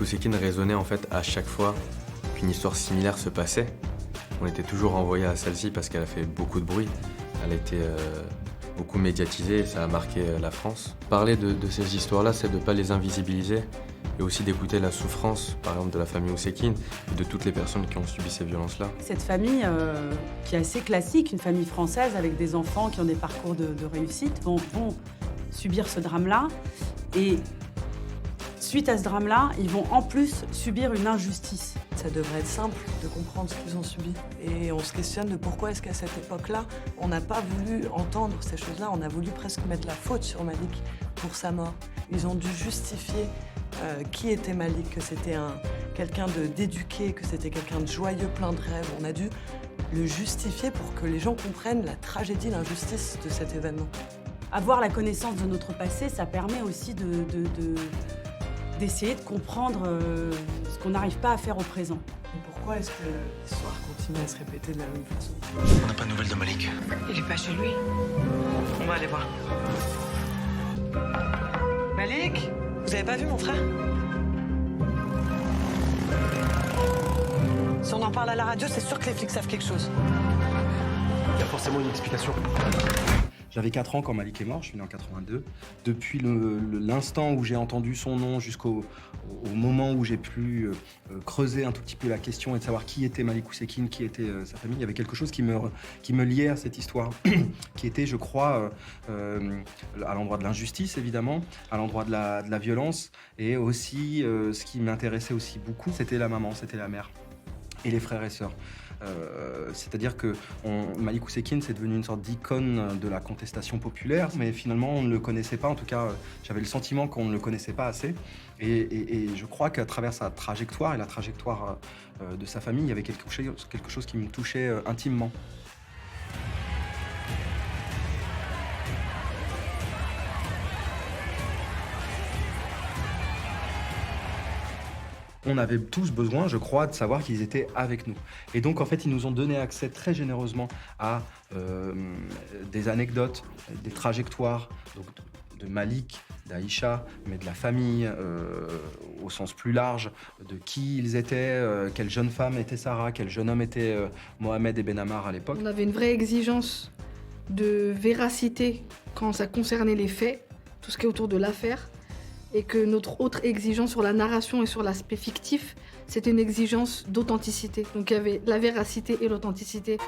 Malik Oussekine résonnait en fait à chaque fois qu'une histoire similaire se passait. On était toujours envoyé à celle-ci parce qu'elle a fait beaucoup de bruit. Elle a été beaucoup médiatisée et ça a marqué la France. Parler de ces histoires-là, c'est de ne pas les invisibiliser et aussi d'écouter la souffrance, par exemple, de la famille Oussekine et de toutes les personnes qui ont subi ces violences-là. Cette famille, qui est assez classique, une famille française avec des enfants qui ont des parcours de réussite, vont subir ce drame-là. Et suite à ce drame-là, ils vont en plus subir une injustice. Ça devrait être simple de comprendre ce qu'ils ont subi. Et on se questionne de pourquoi est-ce qu'à cette époque-là, on n'a pas voulu entendre ces choses-là. On a voulu presque mettre la faute sur Malik pour sa mort. Ils ont dû justifier qui était Malik, que c'était quelqu'un d'éduqué, que c'était quelqu'un de joyeux, plein de rêves. On a dû le justifier pour que les gens comprennent la tragédie, l'injustice de cet événement. Avoir la connaissance de notre passé, ça permet aussi d'essayer de comprendre ce qu'on n'arrive pas à faire au présent. Et pourquoi est-ce que l'histoire continue à se répéter de la même façon? On n'a pas de nouvelles de Malik. Il est pas chez lui. On va aller voir. Malik, vous avez pas vu mon frère? Si on en parle à la radio, c'est sûr que les flics savent quelque chose. Il y a forcément une explication. J'avais 4 ans quand Malik est mort, je suis né en 82. Depuis l'instant où j'ai entendu son nom jusqu'au moment où j'ai pu creuser un tout petit peu la question et de savoir qui était Malik Oussekine, qui était sa famille, il y avait quelque chose qui me liait à cette histoire, qui était, je crois, à l'endroit de l'injustice, évidemment, à l'endroit de la violence, et aussi, ce qui m'intéressait aussi beaucoup, c'était la maman, c'était la mère, et les frères et sœurs. C'est-à-dire que Malik Oussekine, c'est devenu une sorte d'icône de la contestation populaire, mais finalement on ne le connaissait pas, en tout cas j'avais le sentiment qu'on ne le connaissait pas assez, et je crois qu'à travers sa trajectoire et la trajectoire de sa famille, il y avait quelque chose qui me touchait intimement. On avait tous besoin, je crois, de savoir qu'ils étaient avec nous. Et donc, en fait, ils nous ont donné accès très généreusement à des anecdotes, des trajectoires donc, de Malik, d'Aïcha, mais de la famille au sens plus large, de qui ils étaient, quelle jeune femme était Sarah, quel jeune homme était Mohamed et Benamar à l'époque. On avait une vraie exigence de véracité quand ça concernait les faits, tout ce qui est autour de l'affaire. Et que notre autre exigence sur la narration et sur l'aspect fictif, c'était une exigence d'authenticité. Donc il y avait la véracité et l'authenticité.